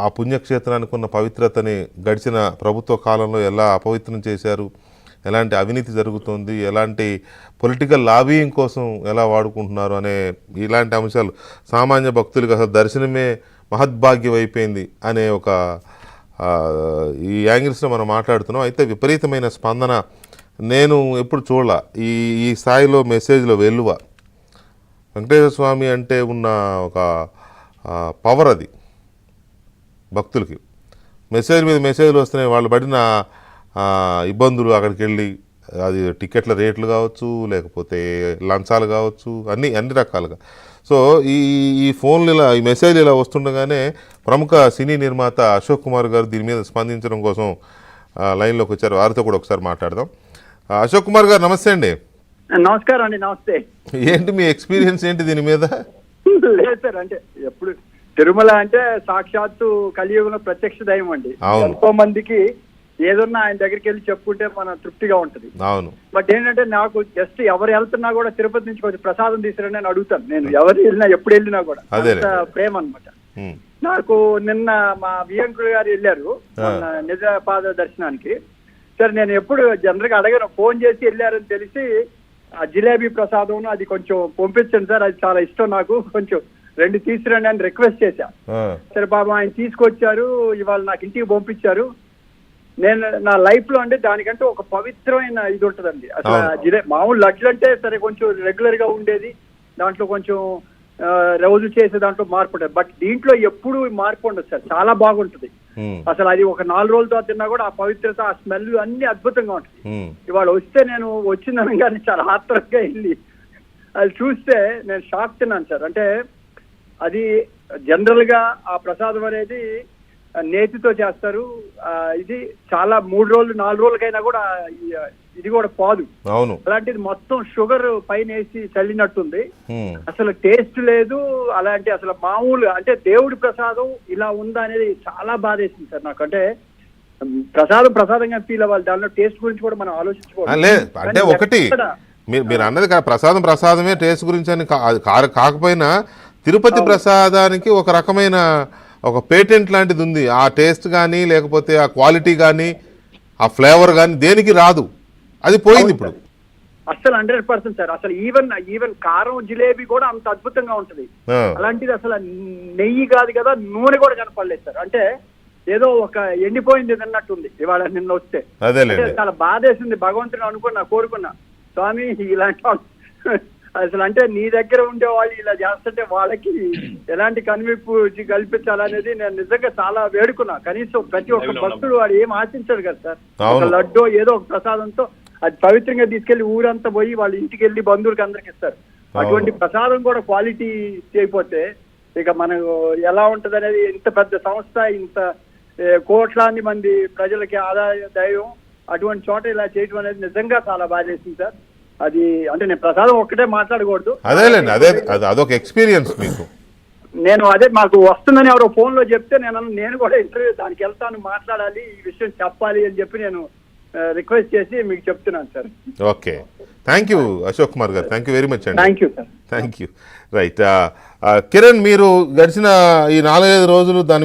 ఆ పుణ్యక్షేత్రానికి ఉన్న పవిత్రతని గడిచిన ప్రభుత్వ కాలంలో ఎలా అపవిత్రం చేశారు, ఎలాంటి అవినీతి జరుగుతుంది, ఎలాంటి పొలిటికల్ లాబీయింగ్ కోసం ఎలా వాడుకుంటున్నారు అనే ఇలాంటి అంశాలు సామాన్య భక్తులకు అసలు దర్శనమే మహద్భాగ్యం అయిపోయింది అనే ఒక ఈ యాంగిల్స్లో మనం మాట్లాడుతున్నాం. అయితే విపరీతమైన స్పందన నేను ఎప్పుడు చూడాల ఈ స్థాయిలో మెసేజ్లో వెలువ. వెంకటేశ్వర స్వామి అంటే ఉన్న ఒక పవర్ అది భక్తులకి. మెసేజ్ మీద మెసేజ్లు వస్తున్నాయి, వాళ్ళు పడిన ఇబ్బందులు, అక్కడికి వెళ్ళి అది టికెట్ల రేట్లు కావచ్చు, లేకపోతే లంచాలు కావచ్చు, అన్ని రకాలుగా. సో ఈ ఫోన్లు ఇలా ఈ మెసేజ్లు ఇలా వస్తుండగానే ప్రముఖ సినీ నిర్మాత అశోక్ కుమార్ గారు దీని మీద స్పందించడం కోసం లైన్లోకి వచ్చారు. వారితో కూడా ఒకసారి మాట్లాడదాం. అశోక్ కుమార్ గారు నమస్తే అండి. నమస్కారం అండి. నమస్తే. ఏంటి మీ ఎక్స్పీరియన్స్ ఏంటి దీని మీద? లేదు సార్, అంటే ఎప్పుడు తిరుమల అంటే సాక్షాత్తు కలియుగంలో ప్రత్యక్ష దైవం అండి. ఎంతో మందికి ఏదన్నా ఆయన దగ్గరికి వెళ్ళి చెప్పుకుంటే మన తృప్తిగా ఉంటది. అవును. బట్ ఏంటంటే నాకు జస్ట్ ఎవరు వెళ్తున్నా కూడా తిరుపతి నుంచి కొంచెం ప్రసాదం తీసుకురండి అని అడుగుతాను. నేను ఎవరు వెళ్ళినా ఎప్పుడు వెళ్ళినా కూడా అంత ప్రేమ అనమాట. నాకు నిన్న మా వియంకుడు గారు వెళ్ళారు నిజ పాద దర్శనానికి. సరే నేను ఎప్పుడు జనరల్ గా అడగను, ఫోన్ చేసి వెళ్ళారని తెలిసి ఆ జిలేబీ ప్రసాదం అది కొంచెం పంపించండి సార్, అది చాలా ఇష్టం నాకు, కొంచెం 2 తీసుకురండి అని రిక్వెస్ట్ చేశా. సరే బాబు ఆయన తీసుకొచ్చారు, ఇవాళ నాకు ఇంటికి పంపించారు. నేను నా లైఫ్ లో అంటే దానికంటే ఒక పవిత్రమైన ఇది ఉంటదండి. అసలు మామూలు లడ్లు అంటే సరే కొంచెం రెగ్యులర్ గా ఉండేది, దాంట్లో కొంచెం రోజు చేసే దాంట్లో మార్పు ఉంటుంది. బట్ దీంట్లో ఎప్పుడు మార్పు ఉండదు సార్, చాలా బాగుంటది. అసలు అది ఒక 4 రోజులతో తిన్నా కూడా ఆ పవిత్రత, ఆ స్మెల్ అన్ని అద్భుతంగా ఉంటుంది. ఇవాళ వస్తే నేను వచ్చిందనగానే చాలా ఆత్రంగా వెళ్ళి అది చూస్తే నేను షాక్ తిన్నాను సార్. అంటే అది జనరల్ గా ఆ ప్రసాదం అనేది నేతితో చేస్తారు. ఇది చాలా 3 రోజులు 4 రోజులకైనా కూడా ఇది కూడా పోదు. అవును. అలాంటిది మొత్తం షుగర్ పైన వేసి చల్లినట్టుంది. అసలు టేస్ట్ లేదు. అలాంటి అసలు మామూలు అంటే దేవుడి ప్రసాదం ఇలా ఉందా అనేది చాలా బాధేసింది సార్ నాకు. అంటే ప్రసాదంగా ఫీల్ అవ్వాలి, దానిలో టేస్ట్ గురించి కూడా మనం ఆలోచించుకోవాలి. అంటే ఒకటి మీరు అన్నది ప్రసాదమే టేస్ట్ గురించి అని కాకపోయినా తిరుపతి ప్రసాదానికి ఒక రకమైన ఒక పేటెంట్ లాంటిది ఉంది. ఆ టేస్ట్ కానీ లేకపోతే ఆ క్వాలిటీ కానీ ఆ ఫ్లేవర్ కానీ దేనికి రాదు, అది పోయింది ఇప్పుడు. అసలు 100% సార్. అసలు ఈవెన్ కారం జిలేబీ కూడా అంత అద్భుతంగా ఉంటది. అలాంటిది అసలు నెయ్యి కాదు కదా, నూనె కూడా కనపడలేదు సార్. అంటే ఏదో ఒక ఎండిపోయింది అన్నట్టుంది ఇవాళ నిన్న వస్తే. చాలా బాధేసింది. భగవంతుని అనుకున్నా, కోరుకున్నా, స్వామి ఇలాంటి అసలు అంటే నీ దగ్గర ఉండే వాళ్ళు ఇలా చేస్తుంటే వాళ్ళకి ఎలాంటి కనువిప్పు కల్పించాలనేది నేను నిజంగా చాలా వేడుకున్నా. కనీసం ప్రతి ఒక్క భక్తుడు వాడు ఏం ఆశించాడు కదా సార్, ఒక లడ్డో ఏదో ఒక ప్రసాదంతో అది పవిత్రంగా తీసుకెళ్లి ఊరంతా పోయి వాళ్ళ ఇంటికి వెళ్ళి బంధువులకి అందరికి ఇస్తారు. అటువంటి ప్రసాదం కూడా క్వాలిటీ చేయకపోతే ఇక మనకు ఎలా ఉంటది అనేది. ఇంత పెద్ద సంస్థ, ఇంత కోట్లాది మంది ప్రజలకి ఆదాయ దైవం, అటువంటి చోట ఇలా చేయడం అనేది నిజంగా చాలా బాధేసింది సార్. అది అంటే నేను ప్రసాదం ఒక్కటే మాట్లాడకూడదు. అదొక ఎక్స్పీరియన్స్ మీకు. నేను అదే మాకు వస్తుందని ఎవరో ఫోన్ లో చెప్తే నేను కూడా ఇంటర్వ్యూ దానికి వెళ్తాను, మాట్లాడాలి, ఈ విషయం చెప్పాలి అని చెప్పి నేను రిక్వెస్ట్ చేసి మీకు చెప్తున్నాను sir. Okay, thank you Ashok Kumar గారు. థ్యాంక్ యూ వెరీ మచ్ అండి. Thank you sir. Thank you. Right Kiran, మీరు గడిచిన ఈ 4-5 రోజులు దాని మీద